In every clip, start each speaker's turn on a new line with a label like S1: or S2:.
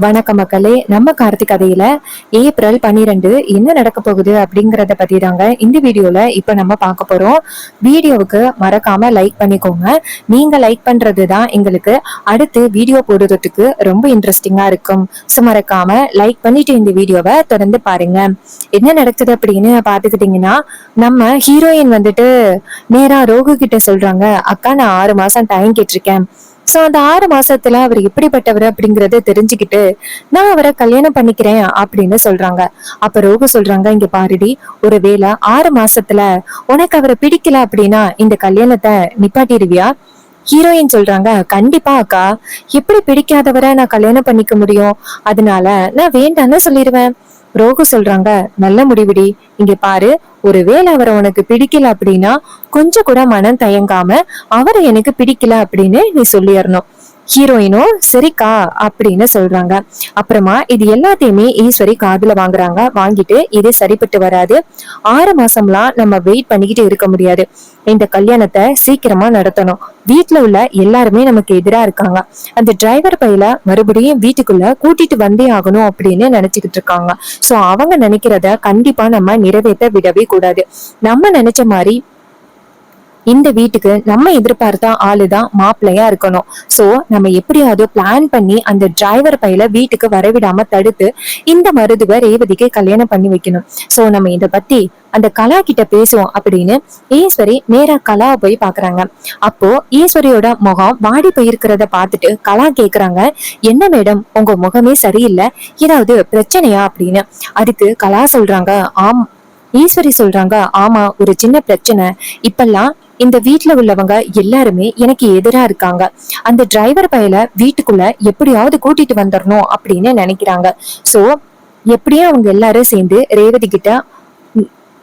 S1: வணக்க மக்களே. நம்ம கார்த்திக் கதையில ஏப்ரல் 12 என்ன நடக்க போகுது அப்படிங்கறத பத்தி தாங்க இந்த வீடியோல இப்ப நம்ம பார்க்க போறோம். வீடியோவுக்கு மறக்காம லைக் பண்ணிக்கோங்க. நீங்க லைக் பண்றதுதான் எங்களுக்கு அடுத்து வீடியோ போடுறதுக்கு ரொம்ப இன்ட்ரெஸ்டிங்கா இருக்கும். ஸோ மறக்காம லைக் பண்ணிட்டு இந்த வீடியோவை தொடர்ந்து பாருங்க. என்ன நடக்குது அப்படின்னு பாத்துக்கிட்டீங்கன்னா, நம்ம ஹீரோயின் வந்துட்டு நேரா ரோகு கிட்ட சொல்றாங்க, அக்கா நான் 6 மாசம் டைம் கேட்டிருக்கேன். சோ அந்த 6 மாசத்துல அவர் எப்படிப்பட்டவர் அப்படிங்கறத தெரிஞ்சுக்கிட்டு நான் அவரை கல்யாணம் பண்ணிக்கிறேன் அப்படின்னு சொல்றாங்க. அப்ப ரோகு சொல்றாங்க, இங்க பாருடி, ஒருவேளை 6 மாசத்துல உனக்கு அவரை பிடிக்கல அப்படின்னா இந்த கல்யாணத்தை நிப்பாட்டிடுவியா? ஹீரோயின் சொல்றாங்க, கண்டிப்பா அக்கா, எப்படி பிடிக்காதவரை நான் கல்யாணம் பண்ணிக்க முடியும்? அதனால நான் வேண்டான்னு சொல்லிடுவேன். ரோகு சொல்றாங்க, நல்ல முடிவுடி. இங்க பாரு, ஒருவேளை அவரை உனக்கு பிடிக்கல அப்படின்னா கொஞ்சம் கூட மனம் தயங்காம அவரை எனக்கு பிடிக்கல அப்படின்னு நீ சொல்லிடணும். ஹீரோயினும் சரிக்கா அப்படின்னு சொல்றாங்க. அப்புறமா இது எல்லாத்தையுமே ஈஸ்வரி காதுல வாங்குறாங்க. வாங்கிட்டு இது சரிப்பட்டு வராது, 6 மாசம்லாம் நம்ம வெயிட் பண்ணிக்கிட்டு இருக்க முடியாது, இந்த கல்யாணத்தை சீக்கிரமா நடத்தணும். வீட்டுல உள்ள எல்லாருமே நமக்கு எதிரா இருக்காங்க, அந்த டிரைவர் பையில மறுபடியும் வீட்டுக்குள்ள கூட்டிட்டு வந்தே ஆகணும் அப்படின்னு நினைச்சுக்கிட்டு இருக்காங்க. சோ அவங்க நினைக்கிறத கண்டிப்பா நம்ம நிறைவேற்ற விடவே கூடாது. நம்ம நினைச்ச மாதிரி இந்த வீட்டுக்கு நம்ம எதிர்பார்த்த ஆளுதான் மாப்பிள்ளையா இருக்கணும். சோ நம்ம எப்படியாவது பிளான் பண்ணி அந்த டிரைவர் பையில வீட்டுக்கு வரவிடாம தடுத்து இந்த மருதுவ ரேவதிக்கு கல்யாணம் பண்ணி வைக்கணும். சோ நம்ம இத பத்தி அந்த கலா கிட்ட பேசுவோம் அப்படின்னு ஈஸ்வரி நேரா கலாவை போய் பாக்குறாங்க. அப்போ ஈஸ்வரியோட முகம் வாடி போயிருக்கிறத பாத்துட்டு கலா கேக்குறாங்க, என்ன மேடம் உங்க முகமே சரியில்லை, ஏதாவது பிரச்சனையா அப்படின்னு. அதுக்கு கலா சொல்றாங்க, ஈஸ்வரி சொல்றாங்க, ஆமா, ஒரு சின்ன பிரச்சனை. இப்பெல்லாம் இந்த வீட்டுல உள்ளவங்க எல்லாருமே எனக்கு எதிரா இருக்காங்க. அந்த டிரைவர் பையல வீட்டுக்குள்ள எப்படியாவது கூட்டிட்டு வந்துடணும் அப்படின்னு நினைக்கிறாங்க. சோ எப்படியும் அவங்க எல்லாரும் சேர்ந்து ரேவதி கிட்ட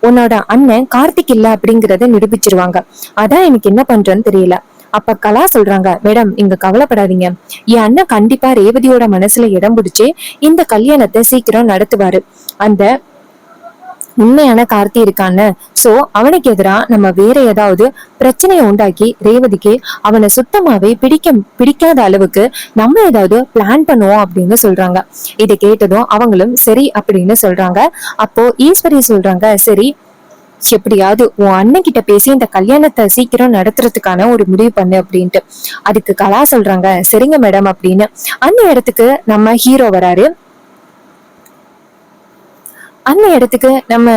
S1: உன்னோட அண்ணன் கார்த்திக் இல்ல அப்படிங்கறத நிரூபிச்சிருவாங்க. அதான் எனக்கு என்ன பண்றேன்னு தெரியல. அப்ப கலா சொல்றாங்க, மேடம் நீங்க கவலைப்படாதீங்க, என் அண்ணன் கண்டிப்பா ரேவதியோட மனசுல இடம் பிடிச்சு இந்த கல்யாணத்தை சீக்கிரம் நடத்துவாரு. அந்த உண்மையான கார்த்தி இருக்கான்னு, சோ அவனுக்கு எதிரா நம்ம வேற ஏதாவது பிரச்சனையை உண்டாக்கி ரேவதிக்கு அவனை சுத்தமாவே பிடிக்காத அளவுக்கு நம்ம ஏதாவது பிளான் பண்ணுவோம் அப்படின்னு சொல்றாங்க. இதை கேட்டதும் அவங்களும் சரி அப்படின்னு சொல்றாங்க. அப்போ ஈஸ்வரி சொல்றாங்க, சரி, எப்படியாவது உன் அண்ணன் கிட்ட பேசி இந்த கல்யாணத்தை சீக்கிரம் நடத்துறதுக்கான ஒரு முடிவு பண்ணு அப்படின்ட்டு. அதுக்கு கலா சொல்றாங்க, சரிங்க மேடம் அப்படின்னு. அந்த இடத்துக்கு நம்ம ஹீரோ வராரு. அந்த இடத்துக்கு நம்ம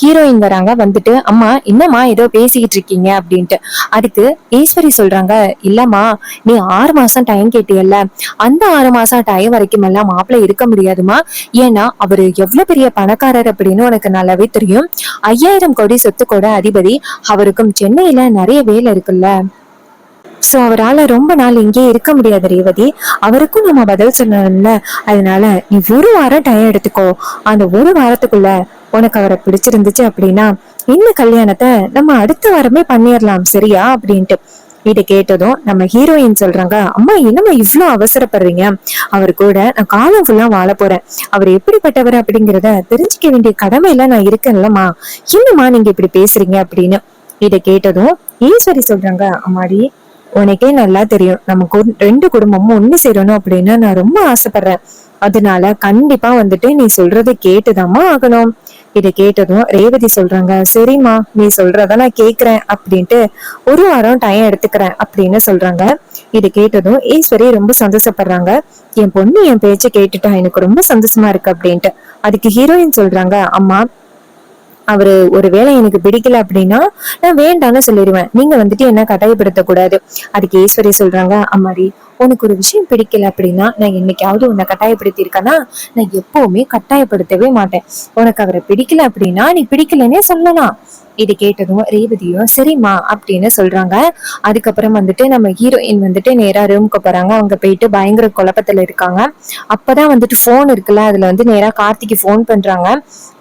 S1: ஹீரோயின் வராங்க. வந்துட்டு, அம்மா என்னம்மா ஏதோ பேசிக்கிட்டு இருக்கீங்க அப்படின்ட்டு. அதுக்கு ஈஸ்வரி சொல்றாங்க, இல்லம்மா, நீ 6 மாசம் டைம் கேட்டியல்ல, அந்த 6 மாசம் டைம் வரைக்கும் எல்லாம் மாப்பிள்ளை இருக்க முடியாதுமா. ஏன்னா அவரு எவ்வளவு பெரிய பணக்காரர் அப்படின்னு உனக்கு நல்லாவே தெரியும். 5000 கோடி சொத்துக்கோட அதிபதி. அவருக்கும் சென்னையில நிறைய வேலை இருக்குல்ல. சோ அவரால் ரொம்ப நாள் இங்கே இருக்க முடியாது ரேவதி, அவருக்கும் நம்ம பதில் சொல்லணும்ல. அதனால நீ 1 வாரம் டைம் எடுத்துக்கோ. அந்த 1 வாரத்துக்குள்ள உனக்கு அவரை பிடிச்சிருந்துச்சு அப்படின்னா இந்த கல்யாணத்தை நம்ம அடுத்த வாரமே பண்ணிடலாம், சரியா அப்படின்ட்டு. இதை கேட்டதும் நம்ம ஹீரோயின் சொல்றாங்க, அம்மா என்னம்மா இவ்வளவு அவசரப்படுறீங்க, அவர் கூட நான் காலம் ஃபுல்லா வாழ போறேன், அவர் எப்படிப்பட்டவர் அப்படிங்கிறத தெரிஞ்சுக்க வேண்டிய கடமையில நான் இருக்கேன்லம்மா, என்னம்மா நீங்க இப்படி பேசுறீங்க அப்படின்னு. இதை கேட்டதும் ஈஸ்வரி சொல்றாங்க, அம்மாடி, உனக்கே நல்லா தெரியும் நமக்கு 2 குடும்பமும் ஒண்ணு சேரணும் அப்படின்னு நான் ரொம்ப ஆசைப்படுறேன். அதனால கண்டிப்பா வந்துட்டு நீ சொல்றதை கேட்டுதாம்மா ஆகணும். இதை கேட்டதும் ரேவதி சொல்றாங்க, சரிம்மா, நீ சொல்றத நான் கேக்குறேன் அப்படின்ட்டு 1 வாரம் டைம் எடுத்துக்கிறேன் அப்படின்னு சொல்றாங்க. இதை கேட்டதும் ஈஸ்வரி ரொம்ப சந்தோஷப்படுறாங்க. என் பொண்ணு என் பேச்ச கேட்டுட்டா, எனக்கு ரொம்ப சந்தோஷமா இருக்கு அப்படின்ட்டு. அதுக்கு ஹீரோயின் சொல்றாங்க, அம்மா, அவரு ஒருவேளை எனக்கு பிடிக்கல அப்படின்னா நான் வேண்டான்னு சொல்லிடுவேன், நீங்க வந்துட்டு என்ன கட்டாயப்படுத்த கூடாது. அதுக்கு ஈஸ்வரி சொல்றாங்க, அம்மாடி, உனக்கு ஒரு விஷயம் பிடிக்கல அப்படின்னா நான் என்னைக்காவது உன்னை கட்டாயப்படுத்தி இருக்கேன்னா? நான் எப்பவுமே கட்டாயப்படுத்தவே மாட்டேன். உனக்கு அவரை பிடிக்கல அப்படின்னா நீ பிடிக்கலன்னே சொல்லலாம். இது கேட்டதும் ரேவதியும் சரிம்மா அப்படின்னு சொல்றாங்க. அதுக்கப்புறம் வந்துட்டு நம்ம ஹீரோயின் வந்துட்டு நேரா ரூமுக்கு போறாங்க. அவங்க போயிட்டு பயங்கர குழப்பத்துல இருக்காங்க. அப்பதான் வந்துட்டு போன் இருக்குல்ல, அதுல வந்து நேரா கார்த்திக்கு போன் பண்றாங்க.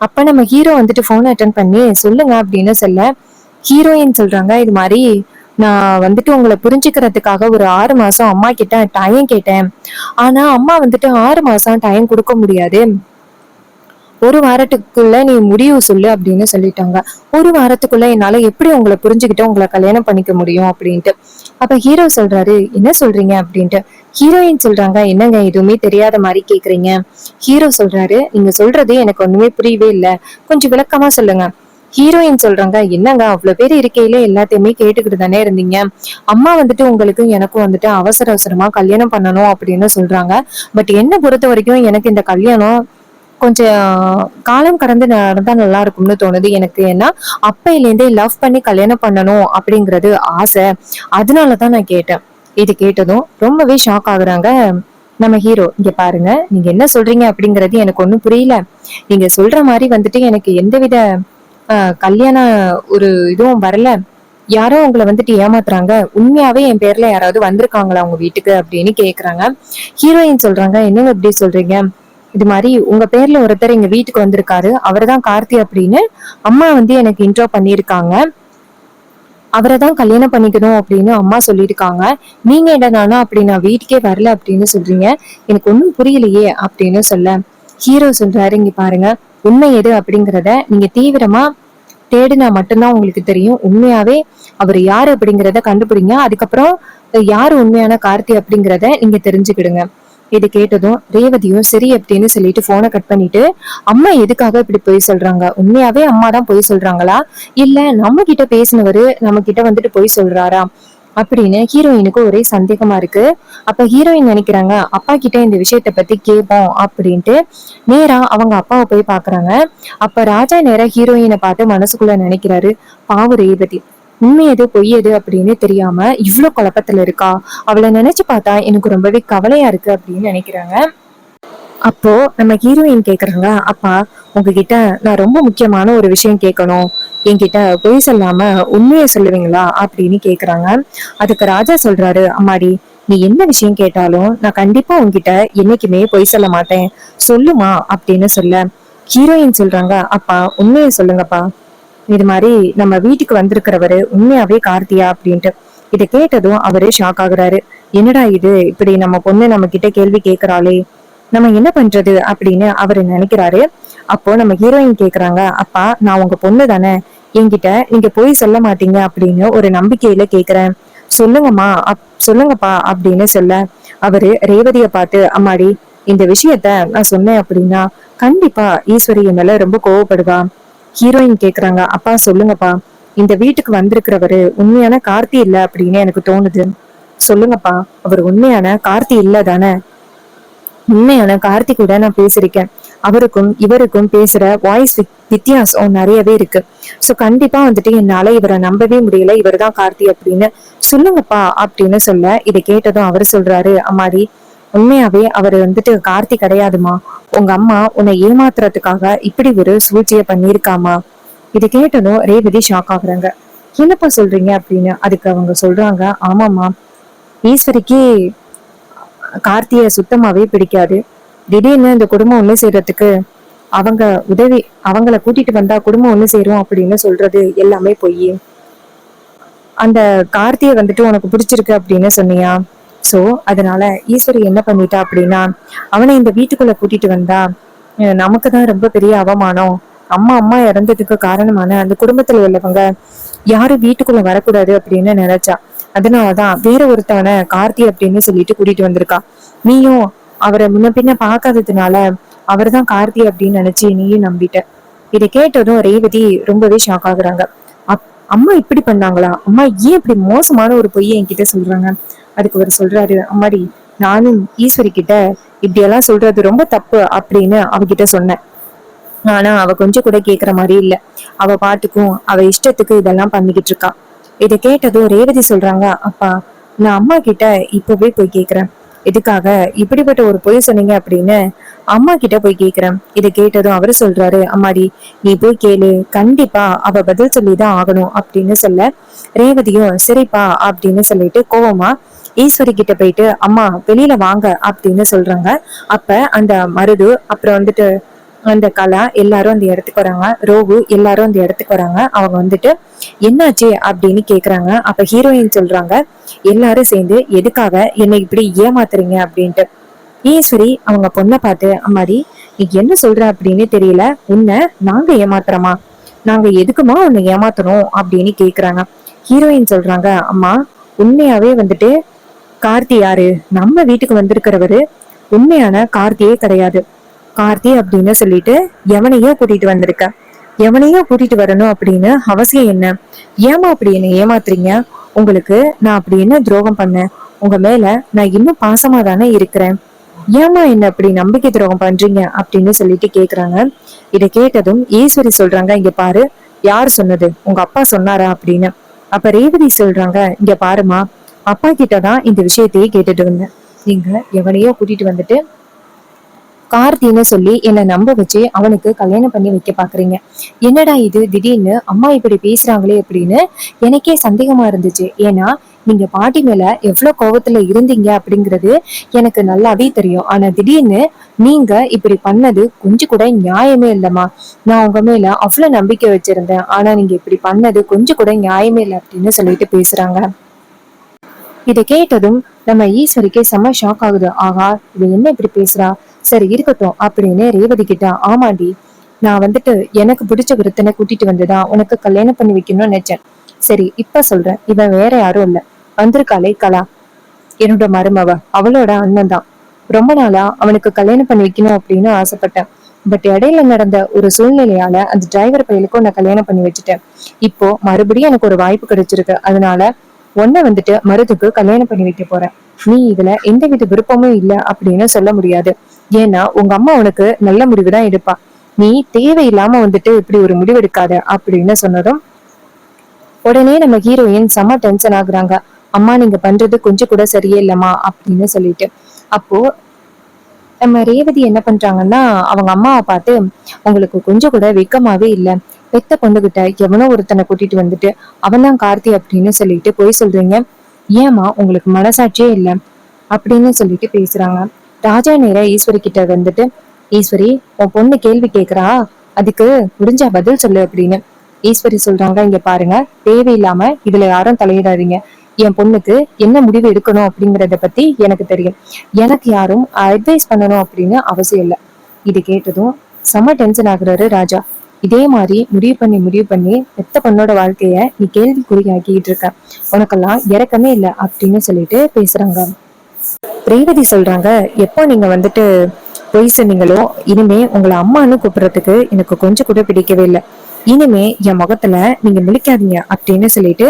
S1: அப்ப நம்ம ஹீரோ வந்துட்டு போன் அட்டன் பண்ணி சொல்லுங்க அப்படின்னு சொல்ல, ஹீரோயின் சொல்றாங்க, இது மாதிரி நான் வந்துட்டு உங்களை புரிஞ்சுக்கிறதுக்காக ஒரு 6 மாசம் அம்மா கிட்ட டைம் கேட்டேன். ஆனா அம்மா வந்துட்டு 6 மாசம் டைம் கொடுக்க முடியாது, 1 வாரத்துக்குள்ள நீ முடிவு சொல்லு அப்படின்னு சொல்லிட்டாங்க. 1 வாரத்துக்குள்ள என்னால எப்படி உங்களை புரிஞ்சுக்கிட்டு உங்களை கல்யாணம் பண்ணிக்க முடியும் அப்படின்ட்டு. அப்ப ஹீரோ சொல்றாரு, என்ன சொல்றீங்க அப்படின்ட்டு. ஹீரோயின் சொல்றாங்க, என்னங்க எதுவுமே தெரியாத மாதிரி கேக்குறீங்க. ஹீரோ சொல்றாரு, நீங்க சொல்றது எனக்கு ஒண்ணுமே புரியவே இல்ல, கொஞ்சம் விளக்கமா சொல்லுங்க. ஹீரோயின் சொல்றாங்க, என்னங்க அவ்வளவு பேர் இருக்கையில எல்லாத்தையுமே கேட்டுக்கிட்டு தானே இருந்தீங்க. அம்மா வந்துட்டு உங்களுக்கு எனக்கும் வந்துட்டு அவசர அவசரமா கல்யாணம் பண்ணணும் அப்படின்னு சொல்றாங்க. பட் என்ன பொறுத்த வரைக்கும் எனக்கு இந்த கல்யாணம் கொஞ்சம் காலம் கடந்து நடந்தா நல்லா இருக்கும்னு தோணுது எனக்கு. ஏன்னா அப்பையில இருந்தே லவ் பண்ணி கல்யாணம் பண்ணணும் அப்படிங்கறது ஆசை. அதனாலதான் நான் கேட்டேன். இது கேட்டதும் ரொம்பவே ஷாக் ஆகுறாங்க நம்ம ஹீரோ. இங்க பாருங்க, நீங்க என்ன சொல்றீங்க அப்படிங்கறது எனக்கு ஒண்ணும் புரியல. நீங்க சொல்ற மாதிரி வந்துட்டு எனக்கு எந்தவித கல்யாண ஒரு இதுவும் வரல. யாரோ உங்களை வந்துட்டு ஏமாத்துறாங்க. உண்மையாவே என் பேர்ல யாராவது வந்திருக்காங்களா உங்க வீட்டுக்கு அப்படின்னு கேக்குறாங்க. ஹீரோயின் சொல்றாங்க, என்னங்க இப்படி சொல்றீங்க, இது மாதிரி உங்க பேர்ல ஒருத்தர் எங்க வீட்டுக்கு வந்திருக்காரு, அவர்தான் கார்த்தி அப்படின்னு அம்மா வந்து எனக்கு இன்ட்ரோ பண்ணிருக்காங்க. அவரை தான் கல்யாணம் பண்ணிக்கணும் அப்படின்னு அம்மா சொல்லியிருக்காங்க. நீங்க என்னடானா அப்படி நான் வீட்டுக்கே வரல அப்படின்னு சொல்றீங்க, எனக்கு ஒண்ணும் புரியலையே அப்படின்னு சொல்ல ஹீரோ சொல்றாரு, இங்க பாருங்க, உண்மை எது அப்படிங்கிறத நீங்க தீவிரமா தேடினா மட்டும்தான் உங்களுக்கு தெரியும். உண்மையாவே அவர் யாரு அப்படிங்கிறத கண்டுபிடிங்க. அதுக்கப்புறம் யாரு உண்மையான கார்த்தி அப்படிங்கிறத நீங்க தெரிஞ்சுக்கிடுங்க. இது கேட்டதும் ரேவதியும் சரி அப்படின்னு சொல்லிட்டு போனை கட் பண்ணிட்டு, அம்மா எதுக்காக இப்படி பொய் சொல்றாங்க, உண்மையாவே அம்மா தான் பொய் சொல்றாங்களா, இல்ல நம்ம கிட்ட பேசினவரு நம்ம கிட்ட வந்துட்டு பொய் சொல்றாரா அப்படின்னு ஹீரோயினுக்கு ஒரே சந்தேகமா இருக்கு. அப்ப ஹீரோயின் நினைக்கிறாங்க, அப்பா கிட்ட இந்த விஷயத்த பத்தி கேட்போம் அப்படின்ட்டு நேரா அவங்க அப்பாவை போய் பாக்குறாங்க. அப்ப ராஜா நேரா ஹீரோயினை பார்த்து மனசுக்குள்ள நினைக்கிறாரு, பாவு ரேவதி உண்மை எது பொய் எது அப்படின்னு தெரியாம இவ்வளவு குழப்பத்துல இருக்கா, அவளை நினைச்சு பார்த்தா எனக்கு ரொம்பவே கவலையா இருக்கு அப்படின்னு நினைக்கிறாங்க. அப்போ நம்ம ஹீரோயின் கேக்குறாங்க, அப்பா உங்ககிட்ட நான் ரொம்ப முக்கியமான ஒரு விஷயம் கேட்கணும், என்கிட்ட பொய் சொல்லாம உண்மையை சொல்லுவீங்களா அப்படின்னு கேக்குறாங்க. அதுக்கு ராஜா சொல்றாரு, அம்மாடி நீ என்ன விஷயம் கேட்டாலும் நான் கண்டிப்பா உன்கிட்ட என்னைக்குமே பொய் சொல்ல மாட்டேன், சொல்லுமா அப்படின்னு சொல்ல ஹீரோயின் சொல்றாங்க, அப்பா உண்மையை சொல்லுங்கப்பா, இது மாதிரி நம்ம வீட்டுக்கு வந்திருக்கிறவரு உண்மையாவே கார்த்தியா அப்படின்ட்டு. இதை கேட்டதும் அவரே ஷாக் ஆகுறாரு. என்னடா இது, இப்படி நம்ம பொண்ணு நம்ம கிட்ட கேள்வி கேட்கிறாளே, நம்ம என்ன பண்றது அப்படின்னு அவரு நினைக்கிறாரு. அப்போ நம்ம ஹீரோயின் கேக்குறாங்க, அப்பா நான் உங்க பொண்ணு தானே, என்கிட்ட நீங்க போய் சொல்ல மாட்டீங்க அப்படின்னு ஒரு நம்பிக்கையில கேக்குறேன், சொல்லுங்கம்மா சொல்லுங்கப்பா அப்படின்னு சொல்ல அவரு ரேவதிய பார்த்து, அம்மாடி இந்த விஷயத்த நான் சொன்னேன் அப்படின்னா கண்டிப்பா ஈஸ்வரி மேல ரொம்ப கோவப்படுவா. ஹீரோயின் கேக்குறாங்க, அப்பா சொல்லுங்கப்பா, இந்த வீட்டுக்கு வந்திருக்கிறவரு உண்மையான கார்த்தி இல்ல அப்படின்னு எனக்கு தோணுது, சொல்லுங்கப்பா அவர் உண்மையான கார்த்தி இல்ல தானே. உண்மையான கார்த்தி கூட நான் பேசிருக்கேன், அவருக்கும் இவருக்கும் பேசுற வாய்ஸ் வித்தியாசம் நிறையவே இருக்கு. சோ கண்டிப்பா வந்துட்டு என்னால இவரை நம்பவே முடியல, இவர்தான் கார்த்தி அப்படின்னு சொல்லுங்கப்பா அப்படின்னு சொல்ல இதை கேட்டதும் அவர் சொல்றாரு, அம்மாடி உண்மையாவே அவர் வந்துட்டு கார்த்தி கிடையாதுமா, உங்க அம்மா உன்னை ஏமாத்துறதுக்காக இப்படி ஒரு சூழ்ச்சிய பண்ணிருக்காமா. இதை கேட்டதும் ரேவதி ஷாக் ஆகுறாங்க. என்னப்பா சொல்றீங்க அப்படின்னு. அதுக்கு அவங்க சொல்றாங்க, ஆமாமா, ஈஸ்வரிக்கு கார்த்திய சுத்தமாவே பிடிக்காது, திடீர்னு இந்த குடும்பம் ஒண்ணு செய்யறதுக்கு அவங்க உதவி, அவங்கள கூட்டிட்டு வந்தா குடும்பம் ஒண்ணு சேரும் அப்படின்னு சொல்றது எல்லாமே பொய். அந்த கார்த்திய வந்துட்டு உனக்கு பிடிச்சிருக்கு அப்படின்னு சொன்னியா, சோ அதனால ஈஸ்வரி என்ன பண்ணிட்டா அப்படின்னா அவனை இந்த வீட்டுக்குள்ள கூட்டிட்டு வந்தா நமக்குதான் ரொம்ப பெரிய அவமானம். அம்மா அம்மா இறந்ததுக்கு காரணமான அந்த குடும்பத்துல உள்ளவங்க யாரும் வீட்டுக்குள்ள வரக்கூடாது அப்படின்னு நினைச்சா. அதனாலதான் வேற ஒருத்தவனை கார்த்தி அப்படின்னு சொல்லிட்டு கூட்டிட்டு வந்திருக்கா. நீயும் அவரை முன்ன பின்ன பாக்காததுனால அவர்தான் கார்த்தி அப்படின்னு நினைச்சு நீயும் நம்பிட்ட. இதை கேட்டதும் ரேவதி ரொம்பவே ஷாக் ஆகுறாங்க. அம்மா இப்படி பண்ணாங்களா, அம்மா ஏன் இப்படி மோசமான ஒரு பொய்யை என்கிட்ட சொல்றாங்க. அதுக்கு அவர் சொல்றாரு, அம்மாடி நானும் ஈஸ்வரி கிட்ட இப்படியெல்லாம் சொல்றது ரொம்ப தப்பு அப்படின்னு அவகிட்ட சொன்னேன், ஆனா அவ கொஞ்சம் கூட கேக்குற மாதிரி இல்ல, அவ பாட்டுக்கும் அவ இஷ்டத்துக்கு இதெல்லாம் பண்ணிக்கிட்டு இருக்கா. இதை கேட்டதும் ரேவதி சொல்றாங்க, அப்பா நான் அம்மா கிட்ட இப்பவே போய் கேக்குறேன், எதுக்காக இப்படிப்பட்ட ஒரு பொய் சொன்னீங்க அப்படின்னு அம்மா கிட்ட போய் கேக்குறேன். இதை கேட்டதும் அவரு சொல்றாரு, அம்மாடி நீ போய் கேளு, கண்டிப்பா அவ பதில் சொல்லிதான் ஆகணும் அப்படின்னு சொல்ல ரேவதியும் சரிப்பா அப்படின்னு சொல்லிட்டு கோவமா ஈஸ்வரி கிட்ட போயிட்டு, அம்மா வெளியில வாங்க அப்படின்னு சொல்றாங்க. அப்ப அந்த மருது அப்புறம் வந்துட்டு அந்த கலா எல்லாரும் அந்த இடத்துக்கு வராங்க, ரோகு எல்லாரும் அந்த இடத்துக்கு வராங்க. அவங்க வந்துட்டு என்னாச்சு அப்படின்னு கேக்குறாங்க. அப்ப ஹீரோயின் சொல்றாங்க, எல்லாரும் சேர்ந்து எதுக்காக என்னை இப்படி ஏமாத்துறீங்க அப்படின்ட்டு. ஈஸ்வரி அவங்க பொண்ணை பார்த்து, அம்மாடி நீ என்ன சொல்ற அப்படின்னு தெரியல, உன்னை நாங்க ஏமாத்துறோமா, நாங்க எதுக்குமா உன்னை ஏமாத்தணும் அப்படின்னு கேக்குறாங்க. ஹீரோயின் சொல்றாங்க, அம்மா உண்மையாவே வந்துட்டு கார்த்தி யாரு, நம்ம வீட்டுக்கு வந்திருக்கிறவரு உண்மையான கார்த்தியே கிடையாது. கார்த்தி அப்படின்னு சொல்லிட்டு எவனையோ கூட்டிட்டு வந்திருக்க. எவனையோ கூட்டிட்டு வரணும் அப்படின்னு அவசியம் என்ன? ஏமா அப்படி என்ன ஏமாத்துறீங்க? உங்களுக்கு நான் அப்படி என்ன துரோகம் பண்ணேன்? உங்க மேல நான் இன்னும் பாசமா தானே இருக்கிறேன். ஏமா என்ன அப்படி நம்பிக்கை துரோகம் பண்றீங்க அப்படின்னு சொல்லிட்டு கேக்குறாங்க. இதை கேட்டதும் ஈஸ்வரி சொல்றாங்க, இங்க பாரு, யார் சொன்னது? உங்க அப்பா சொன்னாரா அப்படின்னு. அப்ப ரேவதி சொல்றாங்க, இங்க பாருமா, அப்பா கிட்டதான் இந்த விஷயத்தையே கேட்டுட்டு இருந்தேன். நீங்க எவனையோ கூட்டிட்டு வந்துட்டு கார்த்தின்னு சொல்லி என்னை நம்ப வச்சு அவனுக்கு கல்யாணம் பண்ணி வைக்க பாக்குறீங்க. என்னடா இது திடீர்னு அம்மா இப்படி பேசுறாங்களே அப்படின்னு எனக்கே சந்தேகமா இருந்துச்சு. ஏன்னா நீங்க பாட்டி மேல எவ்வளவு கோபத்துல இருந்தீங்க அப்படிங்கிறது எனக்கு நல்லாவே தெரியும். ஆனா திடீர்னு நீங்க இப்படி பண்ணது கொஞ்சம் கூட நியாயமே இல்லம்மா. நான் உங்க மேல அவ்வளவு நம்பிக்கை வச்சிருந்தேன். ஆனா நீங்க இப்படி பண்ணது கொஞ்சம் கூட நியாயமே இல்லை அப்படின்னு சொல்லிட்டு பேசுறாங்க. இதை கேட்டதும் நம்ம ஈஸ்வரிக்கு செம்ம ஷாக் ஆகுது. ஆகா, இவ என்ன இப்படி பேசுறா, சரி இருக்கட்டும் அப்படின்னு ரேவதி கிட்ட, ஆமாண்டி, நான் வந்துட்டு எனக்கு பிடிச்ச ஒருத்தனை கூட்டிட்டு வந்துதான் உனக்கு கல்யாணம் பண்ணி வைக்கணும்னு நினைச்சேன். சரி இப்ப சொல்றேன், இவன் வேற யாரும் இல்ல, வந்திருக்காளே கலா, என்னோட மருமவ, அவளோட அண்ணன் தான். ரொம்ப நாளா அவனுக்கு கல்யாணம் பண்ணி வைக்கணும் அப்படின்னு ஆசைப்பட்டேன். பட் இடையில நடந்த ஒரு சூழ்நிலையால அந்த டிரைவர் பையலுக்கும் நான் கல்யாணம் பண்ணி வச்சுட்டேன். இப்போ மறுபடியும் எனக்கு ஒரு வாய்ப்பு கிடைச்சிருக்கு. அதனால உன்னை வந்துட்டு மருதுக்கு கல்யாணம் பண்ணி வைக்க போறேன். நீ இதுல எந்த வித விருப்பமும் இல்ல அப்படின்னு சொல்ல முடியாது. ஏன்னா உங்க அம்மா உனக்கு நல்ல முடிவுதான் எடுப்பா. நீ தேவையில்லாம வந்துட்டு இப்படி ஒரு முடிவு எடுக்காத அப்படின்னு சொன்னதும் உடனே நம்ம ஹீரோயின் செம்ம டென்ஷன் ஆகுறாங்க. அம்மா நீங்க பண்றது கொஞ்சம் கூட சரியே இல்லம்மா அப்படின்னு சொல்லிட்டு. அப்போ நம்ம ரேவதி என்ன பண்றாங்கன்னா, அவங்க அம்மாவை பார்த்து, உங்களுக்கு கொஞ்சம் கூட வெக்கமாவே இல்ல, பெத்த பொண்ணுகிட்ட எவனோ ஒருத்தனை கூட்டிட்டு வந்துட்டு அவன் தான் கார்த்தி அப்படின்னு சொல்லிட்டு போய் சொல்றீங்க. ஏமா உங்களுக்கு மனசாட்சியே இல்ல அப்படின்னு சொல்லிட்டு பேசுறாங்க. ராஜா நேர ஈஸ்வரி கிட்ட வந்துட்டு, ஈஸ்வரி உன் பொண்ணு கேள்வி கேக்குறா, அதுக்கு முடிஞ்சா பதில் சொல்லு அப்படின்னு. ஈஸ்வரி சொல்றாங்க, இங்க பாருங்க, தேவையில்லாம இதுல யாரும் தலையிடாதீங்க. என் பொண்ணுக்கு என்ன முடிவு எடுக்கணும் அப்படிங்கறத பத்தி எனக்கு தெரியும். எனக்கு யாரும் அட்வைஸ் பண்ணணும் அப்படின்னு அவசியம் இல்லை. இது கேட்டதும் செம்ம டென்ஷன் ஆகுறாரு ராஜா. இதே மாதிரி முடிவு பண்ணி பெத்த பொண்ணோட வாழ்க்கைய நீ கேள்விக்குறியாக்கிட்டு இருக்க, உனக்கெல்லாம் இறக்கமே இல்லை அப்படின்னு சொல்லிட்டு பேசுறாங்க. ரேவதி சொல்றாங்க, எப்போ நீங்க வந்துட்டு பொய் சொன்னீங்களோ இனிமே உங்களை அம்மான்னு கூப்பிடுறதுக்கு எனக்கு கொஞ்சம் கூட பிடிக்கவே இல்லை. இனிமே என் முகத்துல நீங்க முழிக்காதீங்க அப்படின்னு சொல்லிட்டு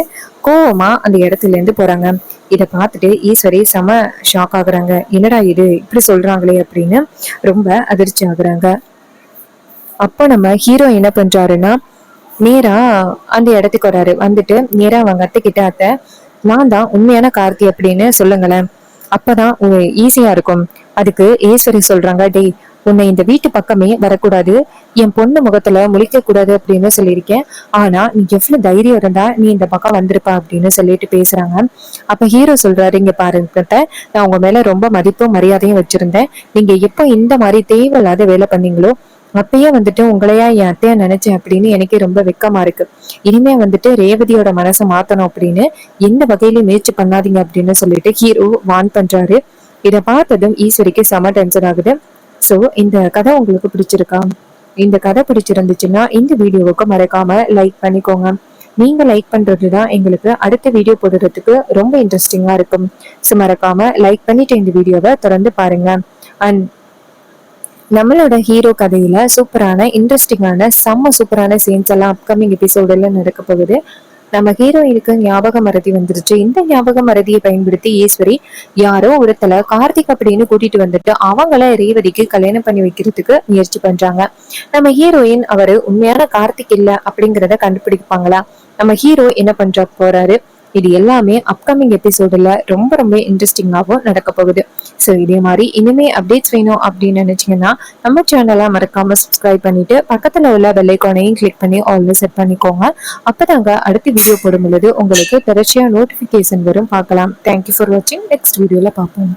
S1: கோவமா அந்த இடத்துல இருந்து போறாங்க. இதை பார்த்துட்டு ஈஸ்வரி செம ஷாக் ஆகுறாங்க. என்னடா இது இப்படி சொல்றாங்களே அப்படின்னு ரொம்ப அதிர்ச்சி ஆகுறாங்க. அப்போ நம்ம ஹீரோ என்ன பண்றாருன்னா, நேரா அந்த இடத்துக்கு வராரு. வந்துட்டு நேரா அவங்க அத்தை கிட்ட, அத்தை நான் தான் உண்மையான கார்த்தி அப்படின்னு சொல்லுங்களேன், அப்பதான் ஈஸியா இருக்கும். அதுக்கு ஈஸ்வரி சொல்றாங்க, டேய் உன்னை இந்த வீட்டு பக்கமே வரக்கூடாது, என் பொண்ணு முகத்துல முழிக்க கூடாது அப்படின்னு சொல்லியிருக்கேன். ஆனா நீ எவ்வளவு தைரியம் இருந்தா நீ இந்த பக்கம் வந்திருப்ப அப்படின்னு சொல்லிட்டு பேசுறாங்க. அப்ப ஹீரோ சொல்றாரு, இங்க பாருங்க, நான் உங்க மேல ரொம்ப மதிப்பும் மரியாதையும் வச்சிருந்தேன். நீங்க எப்ப இந்த மாதிரி தேவையில்லாத வேலை பண்ணீங்களோ அப்பயே வந்துட்டு உங்களையா என் அத்தையா நினைச்சேன் அப்படின்னு எனக்கே ரொம்ப வெக்கமா இருக்கு. இனிமே வந்துட்டு ரேவதியோட மனசை மாத்தணும் அப்படின்னு எந்த வகையிலும் முயற்சி பண்ணாதீங்க அப்படின்னு சொல்லிட்டு ஹீரோ வான் பண்றாரு. இதை பார்த்ததும் ஈஸ்வரிக்கு செம டென்ஷன் ஆகுது. சோ இந்த கதை உங்களுக்கு பிடிச்சிருக்கா? இந்த கதை பிடிச்சிருந்துச்சுன்னா இந்த வீடியோவுக்கு மறக்காம லைக் பண்ணிக்கோங்க. நீங்க லைக் பண்றதுதான் எங்களுக்கு அடுத்த வீடியோ போடுறதுக்கு ரொம்ப இன்ட்ரெஸ்டிங்கா இருக்கும். ஸோ மறக்காம லைக் பண்ணிட்டு இந்த வீடியோவை தொடர்ந்து பாருங்க. அண்ட் நம்மளோட ஹீரோ கதையில சூப்பரான இன்ட்ரெஸ்டிங்கான செம்ம சூப்பரான சீன்ஸ் எல்லாம் அப்கமிங் எபிசோடுல நடக்க போகுது. நம்ம ஹீரோயினுக்கு ஞாபக மறதி வந்துருச்சு. இந்த ஞாபக மறதியை பயன்படுத்தி ஈஸ்வரி யாரோ ஒருத்தல கார்த்திக் அப்படின்னு கூட்டிட்டு வந்துட்டு அவங்கள ரேவதிக்கு கல்யாணம் பண்ணி வைக்கிறதுக்கு முயற்சி பண்றாங்க. நம்ம ஹீரோயின் அவரு உண்மையான கார்த்திக் இல்ல அப்படிங்கிறத கண்டுபிடிப்பாங்களா? நம்ம ஹீரோ என்ன பண்ற போறாரு? இது எல்லாமே அப்கமிங் எபிசோடுல ரொம்ப ரொம்ப இன்ட்ரெஸ்டிங்காகவும் நடக்க போகுது. ஸோ இதே மாதிரி இனிமே அப்டேட்ஸ் வேணும் அப்படின்னு நினைச்சீங்கன்னா நம்ம சேனலை மறக்காம சப்ஸ்கிரைப் பண்ணிட்டு பக்கத்துல உள்ள பெல் ஐகானையும் கிளிக் பண்ணி ஆல்வேஸ் செட் பண்ணிக்கோங்க. அப்பதாங்க அடுத்த வீடியோ போடும் பொழுது உங்களுக்கு தொடர்ச்சியா நோட்டிபிகேஷன் வரும், பார்க்கலாம். தேங்க்யூ ஃபார் வாட்சிங். நெக்ஸ்ட் வீடியோல பார்ப்போம்.